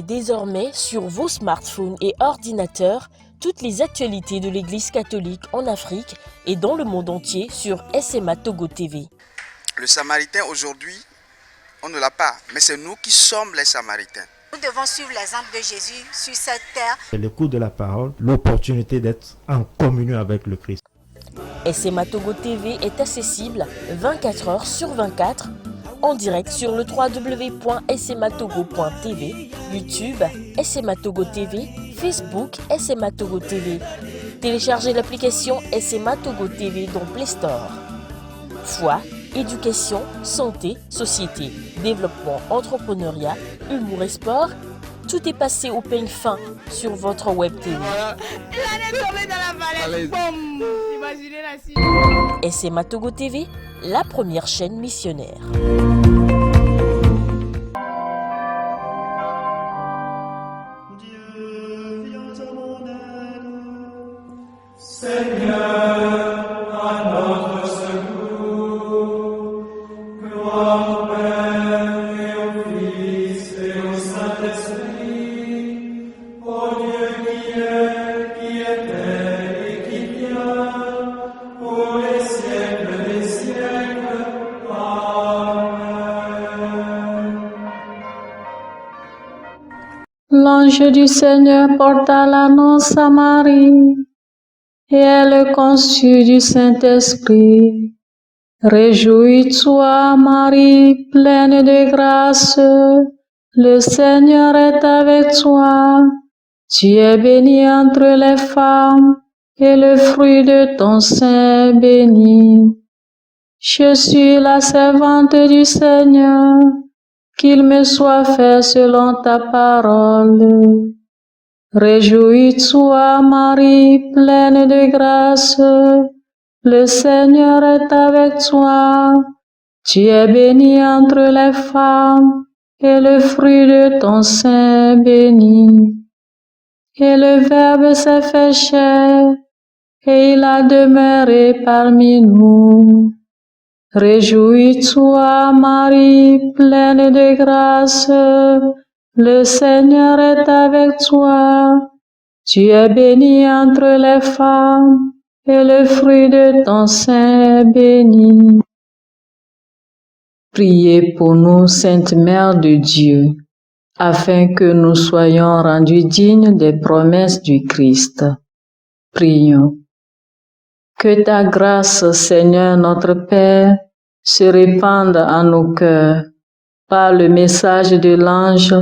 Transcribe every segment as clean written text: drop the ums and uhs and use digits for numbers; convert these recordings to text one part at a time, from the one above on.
Retrouvez désormais sur vos smartphones et ordinateurs toutes les actualités de l'Église catholique en Afrique et dans le monde entier sur SMA Togo TV. Le Samaritain aujourd'hui, on ne l'a pas, mais c'est nous qui sommes les Samaritains. Nous devons suivre l'exemple de Jésus sur cette terre. C'est l'écoute de la parole, l'opportunité d'être en communion avec le Christ. SMA Togo TV est accessible 24 heures sur 24 en direct sur le www.smatogo.tv, YouTube, SMA Togo TV, Facebook, SMA Togo TV. Téléchargez l'application SMA Togo TV dans Play Store. Foi, éducation, santé, société, développement, entrepreneuriat, humour et sport, tout est passé au peigne fin sur votre web TV. SMA Togo TV, la première chaîne missionnaire. L'ange du Seigneur porta l'annonce à Marie, et elle conçut du Saint-Esprit. Réjouis-toi, Marie, pleine de grâce, le Seigneur est avec toi. Tu es bénie entre les femmes, et le fruit de ton sein est béni. Je suis la servante du Seigneur. Qu'il me soit fait selon ta parole. Réjouis-toi, Marie, pleine de grâce, le Seigneur est avec toi. Tu es bénie entre les femmes, et le fruit de ton sein est béni. Et le Verbe s'est fait chair, et il a demeuré parmi nous. Réjouis-toi, Marie, pleine de grâce, le Seigneur est avec toi. Tu es bénie entre les femmes, et le fruit de ton sein est béni. Priez pour nous, Sainte Mère de Dieu, afin que nous soyons rendus dignes des promesses du Christ. Prions. Que ta grâce, Seigneur notre Père, se répande en nos cœurs. Par le message de l'ange,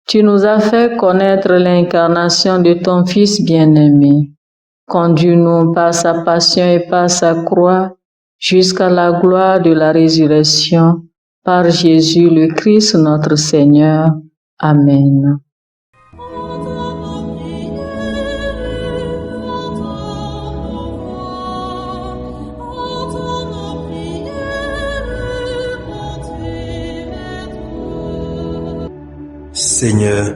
tu nous as fait connaître l'incarnation de ton Fils bien-aimé. Conduis-nous par sa passion et par sa croix jusqu'à la gloire de la résurrection, par Jésus le Christ notre Seigneur. Amen. Seigneur,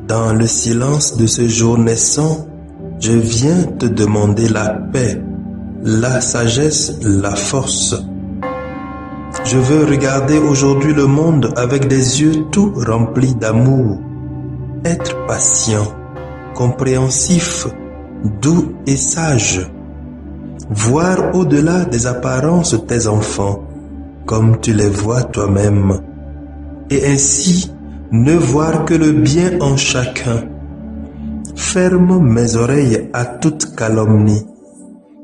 dans le silence de ce jour naissant, je viens te demander la paix, la sagesse, la force. Je veux regarder aujourd'hui le monde avec des yeux tout remplis d'amour, être patient, compréhensif, doux et sage, voir au-delà des apparences tes enfants, comme tu les vois toi-même, et ainsi ne voir que le bien en chacun. Ferme mes oreilles à toute calomnie.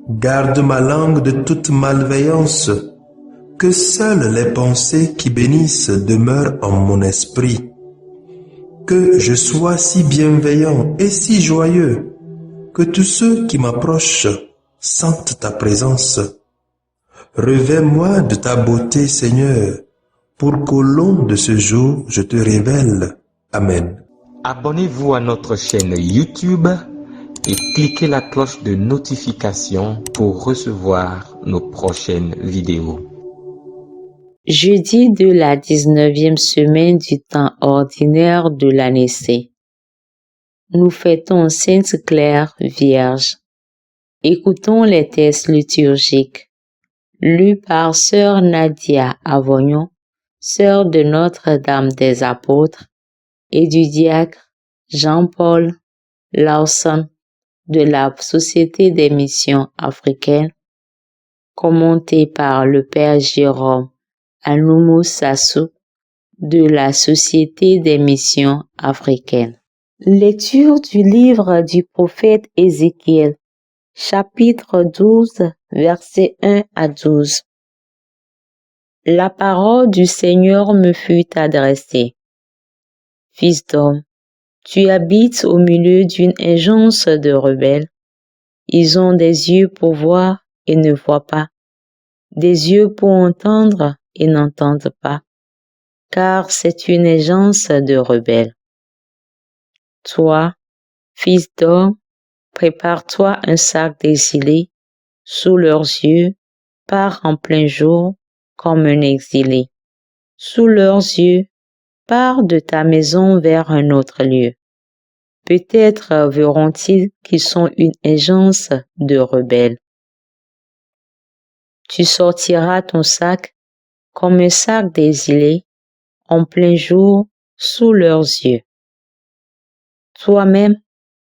Garde ma langue de toute malveillance. Que seules les pensées qui bénissent demeurent en mon esprit. Que je sois si bienveillant et si joyeux, que tous ceux qui m'approchent sentent ta présence. Revêt-moi de ta beauté, Seigneur, pour qu'au long de ce jour, je te révèle. Amen. Abonnez-vous à notre chaîne YouTube et cliquez la cloche de notification pour recevoir nos prochaines vidéos. Jeudi de la 19e semaine du temps ordinaire de l'année C. Nous fêtons Sainte Claire Vierge. Écoutons les textes liturgiques lus par Sœur Nadia Avognon, sœur de Notre-Dame des Apôtres, et du diacre Jean-Paul Lawson de la Société des missions africaines, commenté par le père Jérôme Anoumou Sassou de la Société des missions africaines. Lecture du livre du prophète Ézéchiel, chapitre 12, versets 1 à 12. La parole du Seigneur me fut adressée. Fils d'homme, tu habites au milieu d'une agence de rebelles. Ils ont des yeux pour voir et ne voient pas, des yeux pour entendre et n'entendent pas, car c'est une agence de rebelles. Toi, fils d'homme, prépare-toi un sac d'exilés, sous leurs yeux, pars en plein jour, comme un exilé. Sous leurs yeux, pars de ta maison vers un autre lieu. Peut-être verront-ils qu'ils sont une agence de rebelles. Tu sortiras ton sac comme un sac d'exilés, en plein jour, sous leurs yeux. Toi-même,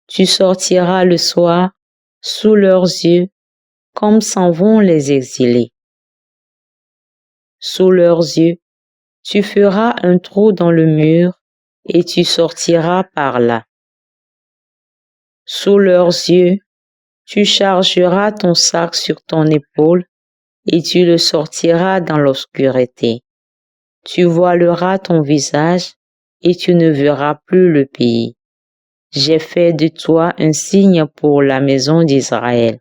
tu sortiras le soir, sous leurs yeux, comme s'en vont les exilés. Sous leurs yeux, tu feras un trou dans le mur et tu sortiras par là. Sous leurs yeux, tu chargeras ton sac sur ton épaule et tu le sortiras dans l'obscurité. Tu voileras ton visage et tu ne verras plus le pays. J'ai fait de toi un signe pour la maison d'Israël.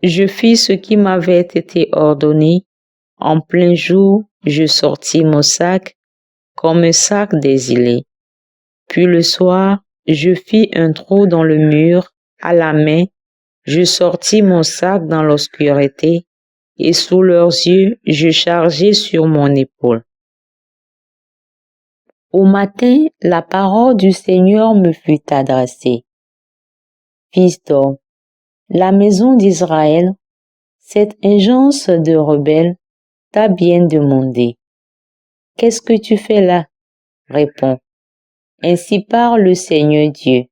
Je fis ce qui m'avait été ordonné. En plein jour, je sortis mon sac comme un sac d'exilé. Puis le soir, je fis un trou dans le mur à la main. Je sortis mon sac dans l'obscurité et sous leurs yeux, je chargeai sur mon épaule. Au matin, la parole du Seigneur me fut adressée. Fils d'homme, la maison d'Israël, cette agence de rebelles, t'a bien demandé. Qu'est-ce que tu fais là? Réponds. Ainsi parle le Seigneur Dieu.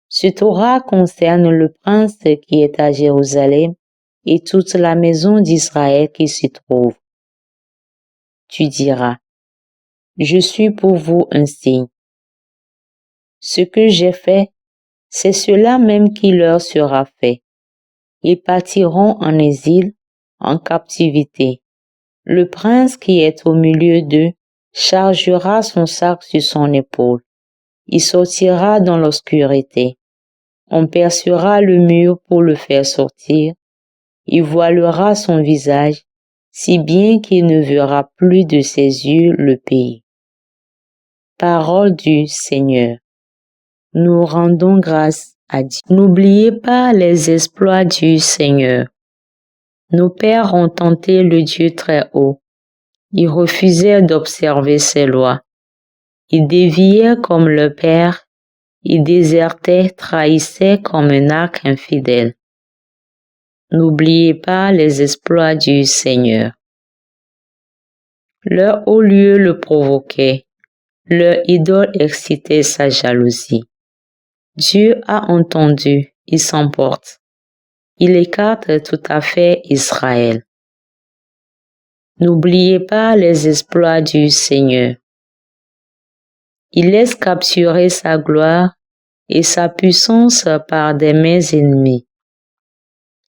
Ce Torah concerne le prince qui est à Jérusalem et toute la maison d'Israël qui s'y trouve. Tu diras, je suis pour vous un signe. Ce que j'ai fait, c'est cela même qui leur sera fait. Ils partiront en exil, en captivité. Le prince qui est au milieu d'eux chargera son sac sur son épaule. Il sortira dans l'obscurité. On percera le mur pour le faire sortir. Il voilera son visage, si bien qu'il ne verra plus de ses yeux le pays. Parole du Seigneur. Nous rendons grâce à Dieu. N'oubliez pas les exploits du Seigneur. Nos pères ont tenté le Dieu très haut. Ils refusaient d'observer ses lois. Ils déviaient comme le Père. Ils désertaient, trahissaient comme un arc infidèle. N'oubliez pas les exploits du Seigneur. Leur haut lieu le provoquait. Leur idole excitait sa jalousie. Dieu a entendu, il s'emporte. Il écarte tout à fait Israël. N'oubliez pas les exploits du Seigneur. Il laisse capturer sa gloire et sa puissance par des mains ennemies.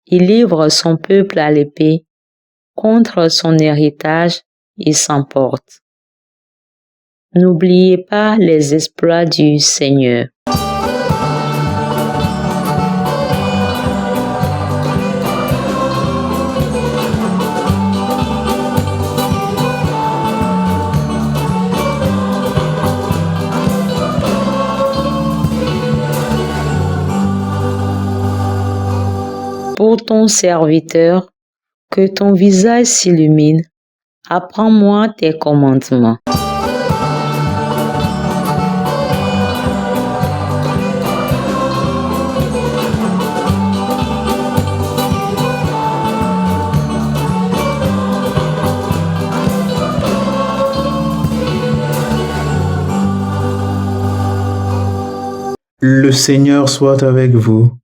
Il livre son peuple à l'épée. Contre son héritage, il s'emporte. N'oubliez pas les exploits du Seigneur. Pour ton serviteur, que ton visage s'illumine, apprends-moi tes commandements. Le Seigneur soit avec vous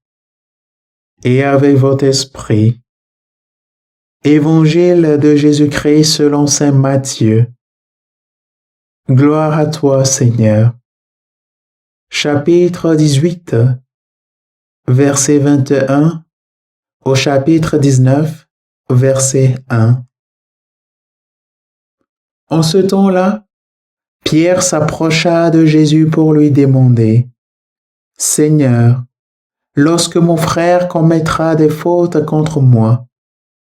et avec votre esprit. Évangile de Jésus-Christ selon saint Matthieu. Gloire à toi, Seigneur. Chapitre 18, verset 21 au chapitre 19, verset 1. En ce temps-là, Pierre s'approcha de Jésus pour lui demander, « Seigneur, lorsque mon frère commettra des fautes contre moi,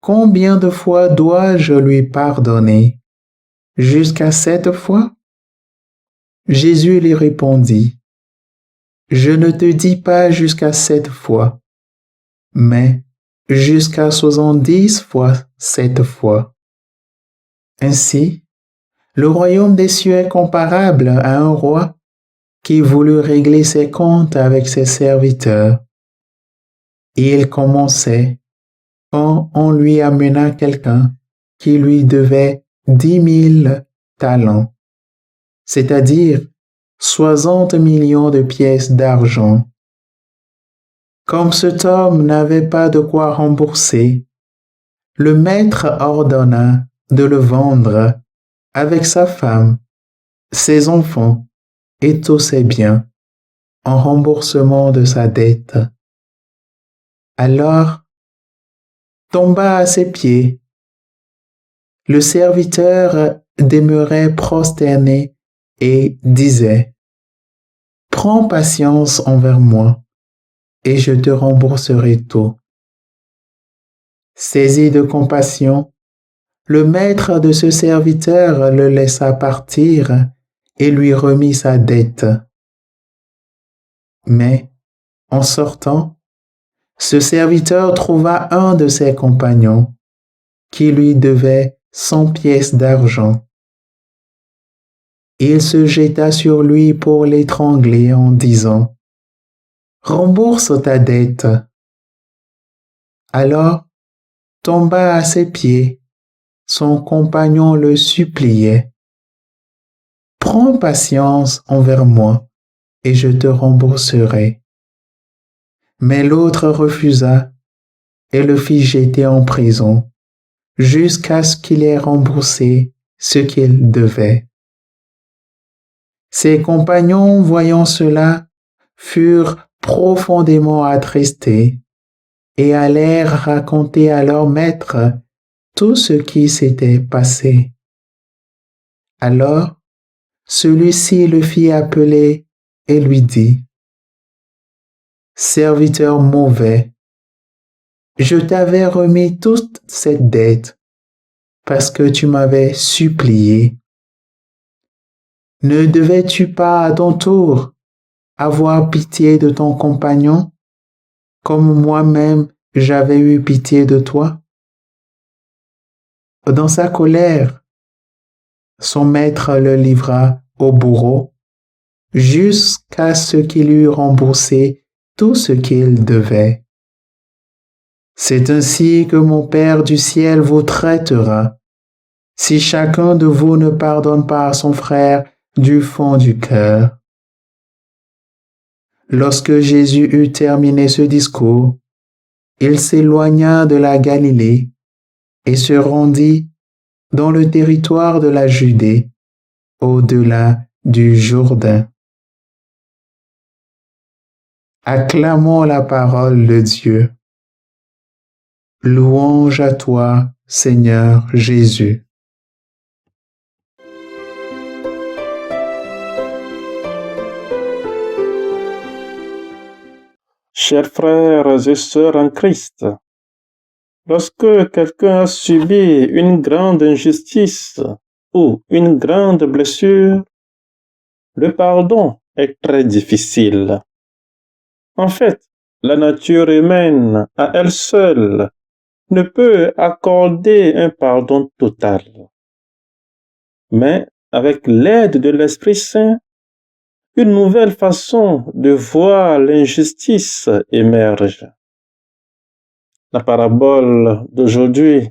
combien de fois dois-je lui pardonner? Jusqu'à 7 fois? » Jésus lui répondit, « Je ne te dis pas jusqu'à 7 fois, mais jusqu'à 70 fois 7 fois. » Ainsi, le royaume des cieux est comparable à un roi qui voulut régler ses comptes avec ses serviteurs. Et il commençait quand on lui amena quelqu'un qui lui devait 10 000 talents, c'est-à-dire 60 millions de pièces d'argent. Comme cet homme n'avait pas de quoi rembourser, le maître ordonna de le vendre avec sa femme, ses enfants et tous ses biens en remboursement de sa dette. Alors tomba à ses pieds. Le serviteur demeurait prosterné et disait, « Prends patience envers moi, et je te rembourserai tout. » Saisi de compassion, le maître de ce serviteur le laissa partir et lui remit sa dette. Mais, en sortant, ce serviteur trouva un de ses compagnons qui lui devait 100 pièces d'argent. Il se jeta sur lui pour l'étrangler en disant, « Rembourse ta dette. » Alors tomba à ses pieds. Son compagnon le suppliait, « Prends patience envers moi, et je te rembourserai. » Mais l'autre refusa et le fit jeter en prison jusqu'à ce qu'il ait remboursé ce qu'il devait. Ses compagnons, voyant cela, furent profondément attristés et allèrent raconter à leur maître tout ce qui s'était passé. Alors, celui-ci le fit appeler et lui dit, « Serviteur mauvais, je t'avais remis toute cette dette parce que tu m'avais supplié. Ne devais-tu pas à ton tour avoir pitié de ton compagnon, comme moi-même j'avais eu pitié de toi? » Dans sa colère, son maître le livra au bourreau jusqu'à ce qu'il eût remboursé tout ce qu'il devait. C'est ainsi que mon Père du ciel vous traitera, si chacun de vous ne pardonne pas à son frère du fond du cœur. Lorsque Jésus eut terminé ce discours, il s'éloigna de la Galilée et se rendit dans le territoire de la Judée, au-delà du Jourdain. Acclamons la parole de Dieu. Louange à toi, Seigneur Jésus. Chers frères et sœurs en Christ, lorsque quelqu'un a subi une grande injustice ou une grande blessure, le pardon est très difficile. En fait, la nature humaine à elle seule ne peut accorder un pardon total. Mais avec l'aide de l'Esprit Saint, une nouvelle façon de voir l'injustice émerge. La parabole d'aujourd'hui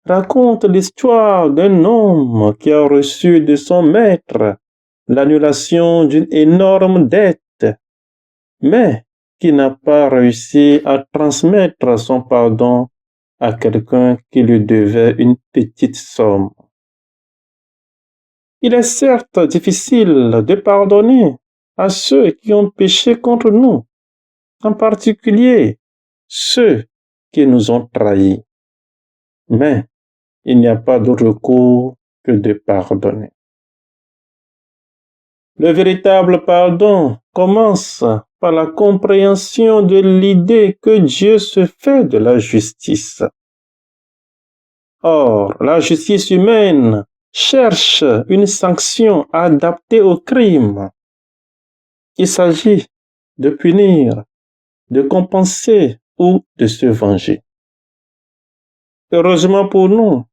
raconte l'histoire d'un homme qui a reçu de son maître l'annulation d'une énorme dette mais qui n'a pas réussi à transmettre son pardon à quelqu'un qui lui devait une petite somme. Il est certes difficile de pardonner à ceux qui ont péché contre nous, en particulier ceux qui nous ont trahis. Mais il n'y a pas d'autre recours que de pardonner. Le véritable pardon commence par la compréhension de l'idée que Dieu se fait de la justice. Or, la justice humaine cherche une sanction adaptée au crime. Il s'agit de punir, de compenser ou de se venger. Heureusement pour nous,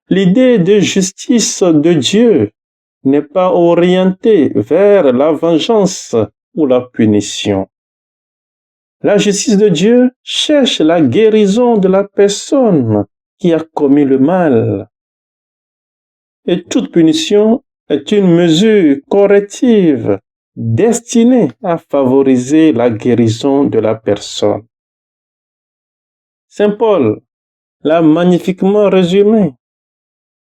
l'idée de justice de Dieu n'est pas orientée vers la vengeance ou la punition. La justice de Dieu cherche la guérison de la personne qui a commis le mal. Et toute punition est une mesure corrective destinée à favoriser la guérison de la personne. Saint Paul l'a magnifiquement résumé.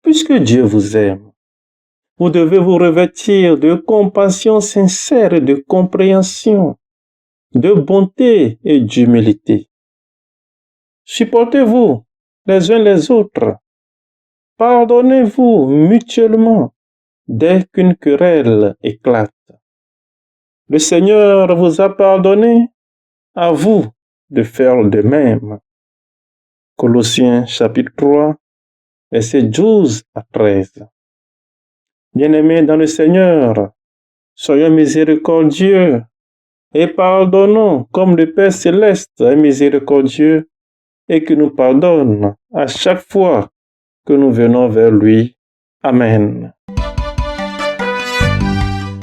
Puisque Dieu vous aime, vous devez vous revêtir de compassion sincère et de compréhension, de bonté et d'humilité. Supportez-vous les uns les autres. Pardonnez-vous mutuellement dès qu'une querelle éclate. Le Seigneur vous a pardonné, à vous de faire de même. Colossiens chapitre 3, versets 12 à 13. Bien-aimés dans le Seigneur, soyons miséricordieux et pardonnons comme le Père céleste est miséricordieux et qui nous pardonne à chaque fois que nous venons vers lui. Amen.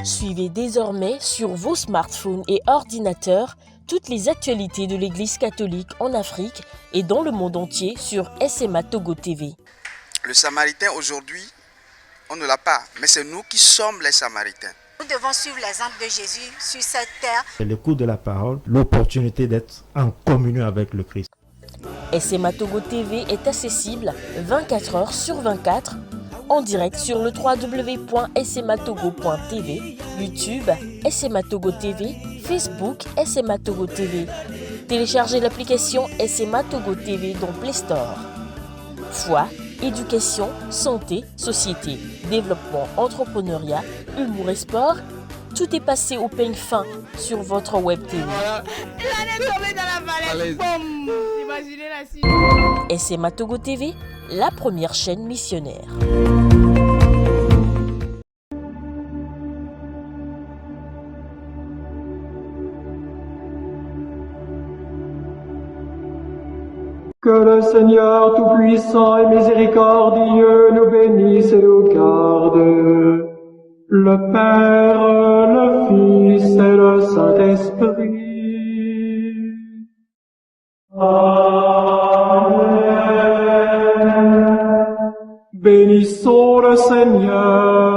Suivez désormais sur vos smartphones et ordinateurs toutes les actualités de l'Église catholique en Afrique et dans le monde entier sur SMA Togo TV. Le Samaritain aujourd'hui, on ne l'a pas, mais c'est nous qui sommes les Samaritains. Nous devons suivre l'exemple de Jésus sur cette terre. C'est l'écoute de la parole, l'opportunité d'être en communion avec le Christ. SMA Togo TV est accessible 24 heures sur 24 en direct sur le www.smatogo.tv, YouTube, SMA Togo TV, Facebook, SMA Togo TV. Téléchargez l'application SMA Togo TV dans Play Store. Foi, éducation, santé, société, développement, entrepreneuriat, humour et sport, tout est passé au peigne fin sur votre web TV. SMA Togo TV, la première chaîne missionnaire. Que le Seigneur Tout-Puissant et Miséricordieux nous bénisse et nous garde, le Père, le Fils et le Saint-Esprit. Amen. Bénissons le Seigneur.